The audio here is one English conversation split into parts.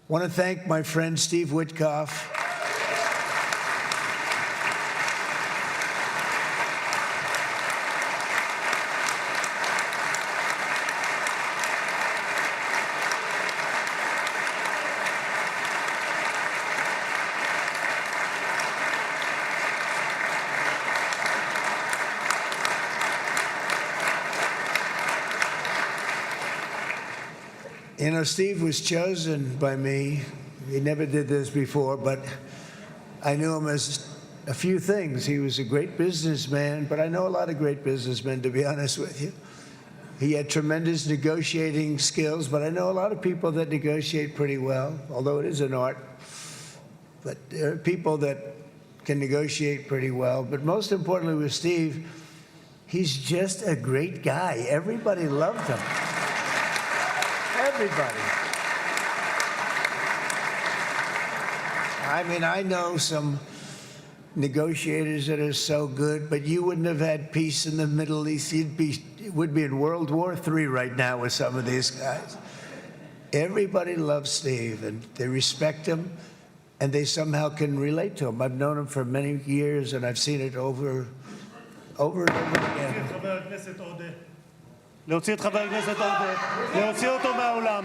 want to thank my friend Steve Witkoff. You know, Steve was chosen by me. He never did this before, but I knew him as a few things. He was a great businessman, but I know a lot of great businessmen, to be honest with you. He had tremendous negotiating skills, but I know a lot of people that negotiate pretty well, although it is an art. But there are people that can negotiate pretty well. But most importantly with Steve, he's just a great guy. Everybody loved him. Everybody. I mean, I know some negotiators that are so good, but you wouldn't have had peace in the Middle East. It would be in World War III right now with some of these guys. Everybody loves Steve, and they respect him, and they somehow can relate to him. I've known him for many years, and I've seen it over and over again. להוציא את חבר הכנסת עודה, להוציא אותו מהאולם,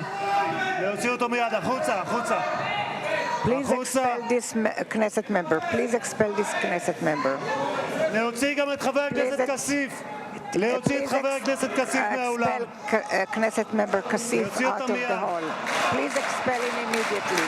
להוציא אותו מיד, החוצה, החוצה. Please expel this Knesset member. Please expel this Knesset member. להוציא גם את חבר הכנסת כסיף. להוציא את חבר הכנסת כסיף מהאולם. Expel Knesset member Kasif out of the hall. Please expel him immediately.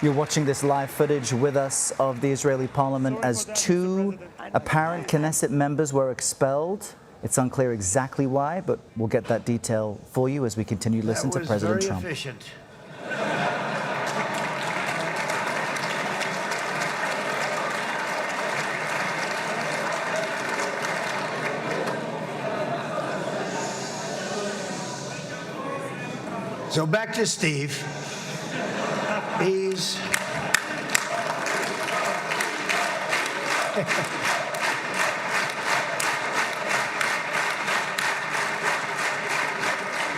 You're watching this live footage with us of the Israeli parliament as two apparent Knesset members were expelled. It's unclear exactly why, but we'll get that detail for you as we continue to listen to President Trump. That was very efficient. So back to Steve. He's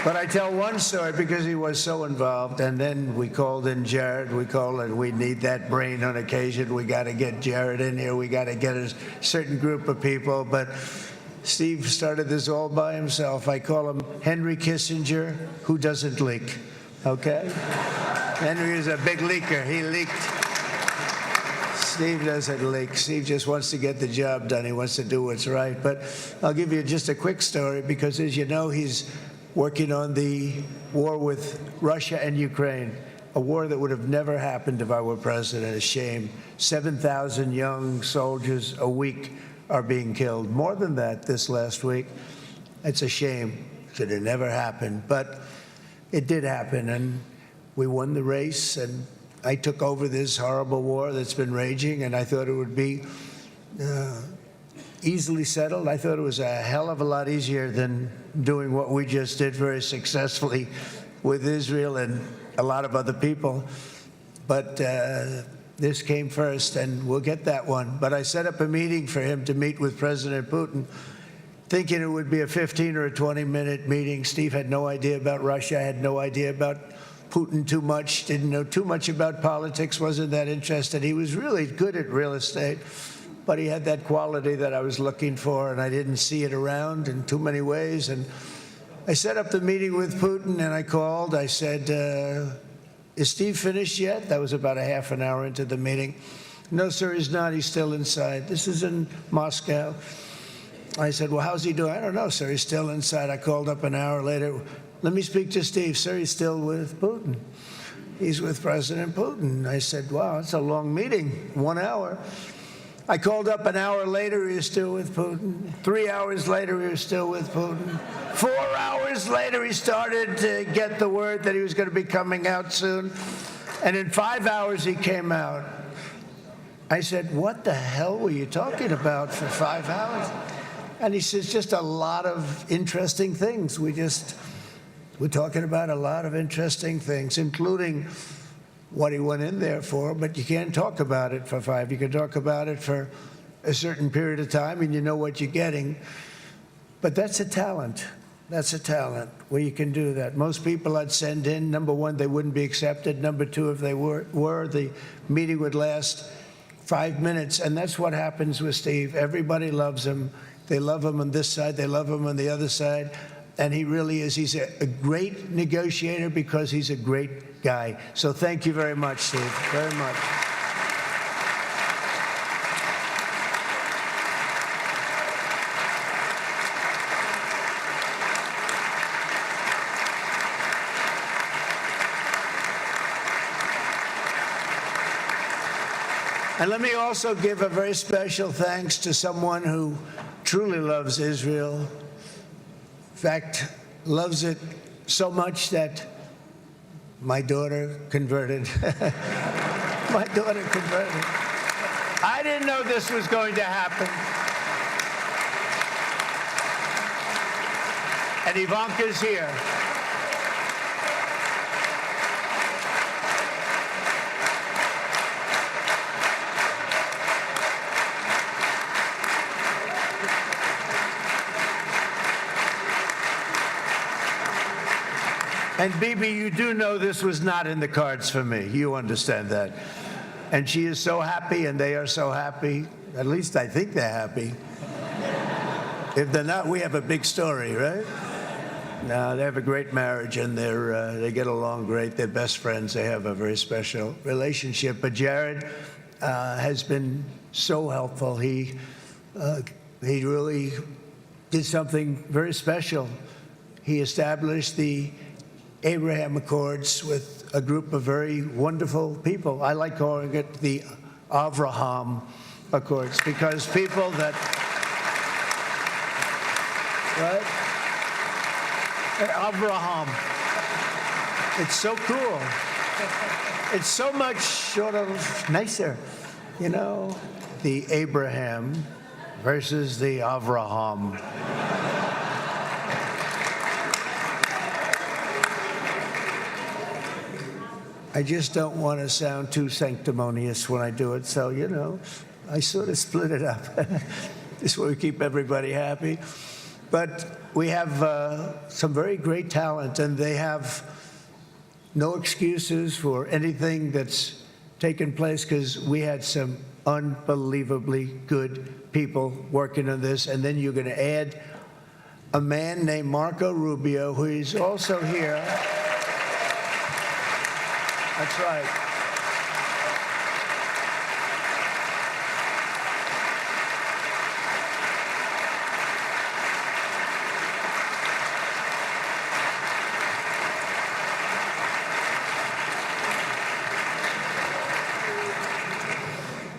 but I tell one story because he was so involved, and then we called in Jared. We need that brain on occasion. We got to get Jared in here. We got to get a certain group of people. But Steve started this all by himself. I call him Henry Kissinger, who doesn't leak. Okay? Henry is a big leaker. He leaked. Steve doesn't leak. Steve just wants to get the job done. He wants to do what's right. But I'll give you just a quick story because, as you know, he's working on the war with Russia and Ukraine, a war that would have never happened if I were president. A shame. 7,000 young soldiers a week are being killed. More than that this last week. It's a shame. It should have never happened. But it did happen, and we won the race, and I took over this horrible war that's been raging, and I thought it would be easily settled. I thought it was a hell of a lot easier than doing what we just did very successfully with Israel and a lot of other people. But this came first, and we'll get that one. But I set up a meeting for him to meet with President Putin, thinking it would be a 15 or a 20-minute meeting. Steve had no idea about Russia, had no idea about Putin too much, didn't know too much about politics, wasn't that interested. He was really good at real estate, but he had that quality that I was looking for, and I didn't see it around in too many ways. And I set up the meeting with Putin, and I called. I said, is Steve finished yet? That was about a half an hour into the meeting. No, sir, he's not. He's still inside. This is in Moscow. I said, well, how's he doing? I don't know, sir. He's still inside. I called up an hour later. Let me speak to Steve. Sir, he's still with Putin. He's with President Putin. I said, wow, that's a long meeting, 1 hour. I called up an hour later, he was still with Putin. 3 hours later, he was still with Putin. 4 hours later, he started to get the word that he was going to be coming out soon. And in 5 hours, he came out. I said, what the hell were you talking about for 5 hours? And he says, just a lot of interesting things. we're talking about a lot of interesting things, including what he went in there for, but you can't talk about it for 5. You can talk about it for a certain period of time, and you know what you're getting. But that's a talent. That's a talent where you can do that. Most people I'd send in, number one, they wouldn't be accepted. Number two, if they were, the meeting would last 5 minutes. And that's what happens with Steve. Everybody loves him. They love him on this side. They love him on the other side. And he really is. He's a great negotiator because he's a great guy. So thank you very much, Steve, very much. And let me also give a very special thanks to someone who truly loves Israel. In fact, loves it so much that my daughter converted. My daughter converted. I didn't know this was going to happen. And Ivanka's here. And Bibi, you do know this was not in the cards for me. You understand that. And she is so happy, and they are so happy. At least I think they're happy. If they're not, we have a big story, right? No, they have a great marriage, and they get along great. They're best friends. They have a very special relationship. But Jared has been so helpful. He really did something very special. He established the Abraham Accords with a group of very wonderful people. I like calling it the Avraham Accords because people that, right? Avraham. It's so cool. It's so much sort of nicer, you know, the Abraham versus the Avraham. I just don't want to sound too sanctimonious when I do it, so, you know, I sort of split it up. This way we keep everybody happy. But we have some very great talent, and they have no excuses for anything that's taken place because we had some unbelievably good people working on this. And then you're going to add a man named Marco Rubio, who is also here. That's right.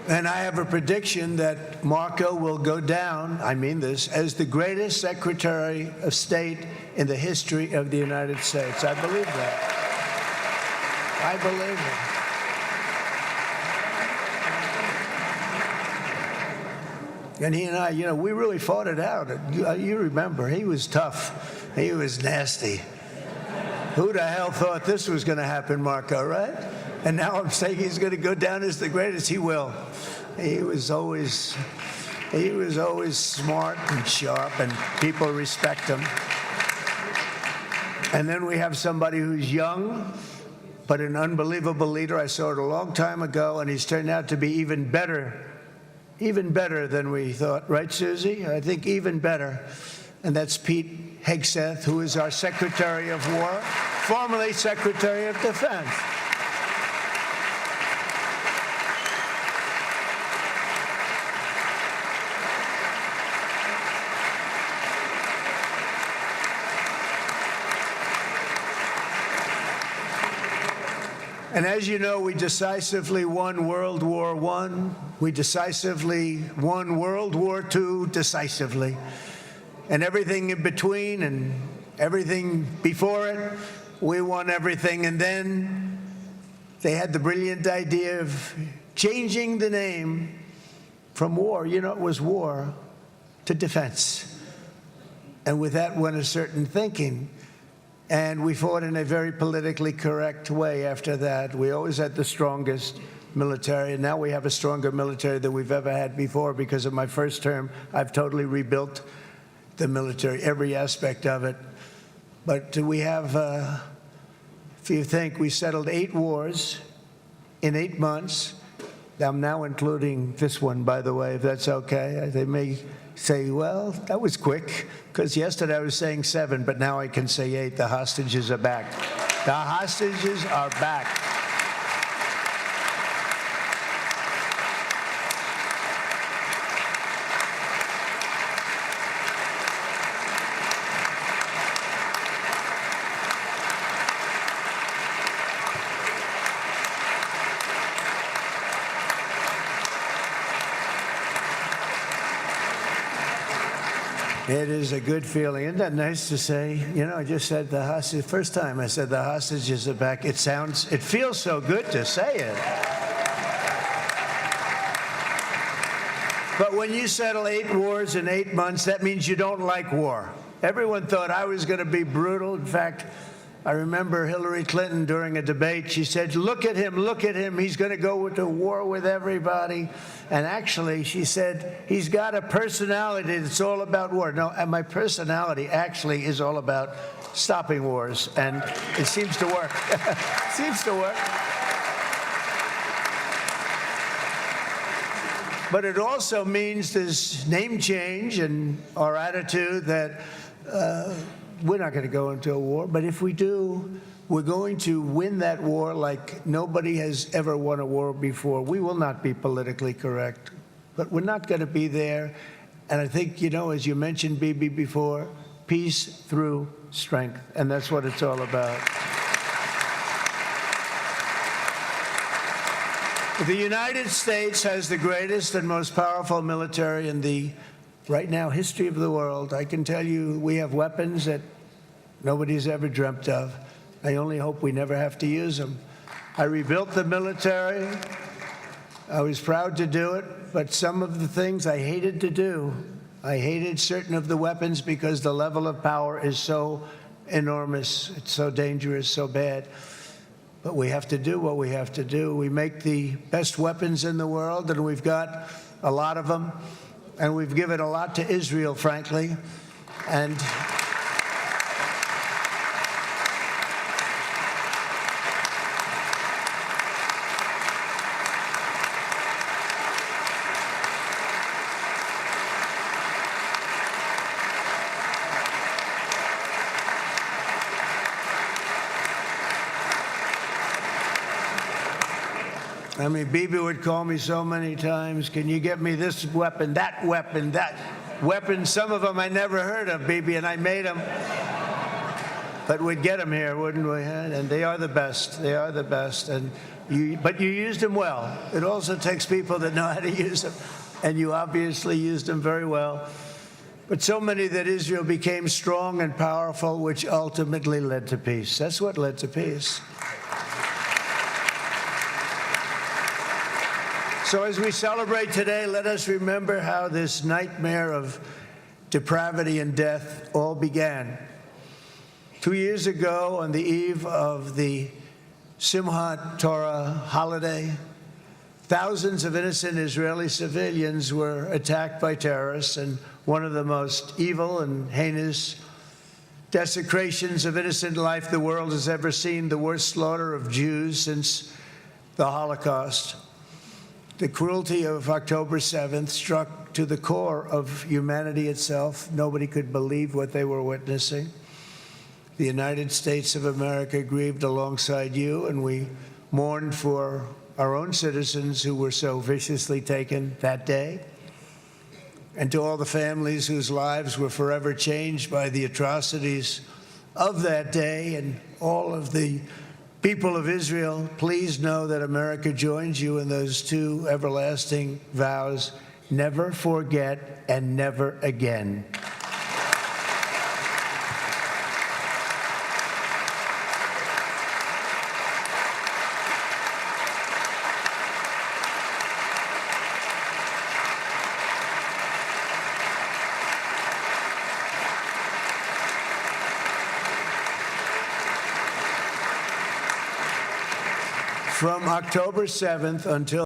And I have a prediction that Marco will go down, I mean this, as the greatest Secretary of State in the history of the United States. I believe that. I believe it. And he and I, you know, we really fought it out. You remember, he was tough. He was nasty. Who the hell thought this was going to happen, Marco, right? And now I'm saying he's going to go down as the greatest. He will. He was always smart and sharp, and people respect him. And then we have somebody who's young, but an unbelievable leader. I saw it a long time ago, and he's turned out to be even better than we thought. Right, Susie? I think even better. And that's Pete Hegseth, who is our Secretary of War, formerly Secretary of Defense. And as you know, we decisively won World War I. We decisively won World War II decisively. And everything in between and everything before it, we won everything. And then they had the brilliant idea of changing the name from war, you know, it was war, to defense. And with that went a certain thinking. And we fought in a very politically correct way after that. We always had the strongest military, and now we have a stronger military than we've ever had before. Because of my first term, I've totally rebuilt the military, every aspect of it. But we have, if you think, we settled 8 wars in 8 months. I'm now including this one, by the way, if that's okay. They may say, well, that was quick, because yesterday I was saying 7, but now I can say 8. The hostages are back. The hostages are back. It is a good feeling. Isn't that nice to say? You know, I just said the hostage. First time I said the hostages are back. It feels so good to say it. But when you settle 8 wars in 8 months, that means you don't like war. Everyone thought I was going to be brutal. In fact, I remember Hillary Clinton during a debate, she said, look at him, he's going to go to war with everybody. And actually, she said, he's got a personality that's all about war. No, and my personality actually is all about stopping wars, and it seems to work. It seems to work. But it also means this name change in our attitude that we're not going to go into a war, but if we do, we're going to win that war like nobody has ever won a war before. We will not be politically correct, but we're not going to be there. And I think, you know, as you mentioned, Bibi, before, peace through strength, and that's what it's all about. The United States has the greatest and most powerful military in the right now history of the world. I can tell you we have weapons that nobody's ever dreamt of. I only hope we never have to use them. I rebuilt the military. I was proud to do it, but some of the things I hated to do. I hated certain of the weapons because the level of power is so enormous. It's so dangerous, so bad. But we have to do what we have to do. We make the best weapons in the world, and we've got a lot of them. And we've given a lot to Israel, frankly. And I mean, Bibi would call me so many times, can you get me this weapon, that weapon, that weapon? Some of them I never heard of, Bibi, and I made them. But we'd get them here, wouldn't we? And they are the best. They are the best. But you used them well. It also takes people that know how to use them. And you obviously used them very well. But so many that Israel became strong and powerful, which ultimately led to peace. That's what led to peace. So as we celebrate today, let us remember how this nightmare of depravity and death all began. 2 years ago, on the eve of the Simchat Torah holiday, thousands of innocent Israeli civilians were attacked by terrorists, and one of the most evil and heinous desecrations of innocent life the world has ever seen, the worst slaughter of Jews since the Holocaust. The cruelty of October 7th struck to the core of humanity itself. Nobody could believe what they were witnessing. The United States of America grieved alongside you, and we mourned for our own citizens who were so viciously taken that day. And to all the families whose lives were forever changed by the atrocities of that day, and all of the people of Israel, please know that America joins you in those two everlasting vows: never forget and never again. From October 7th until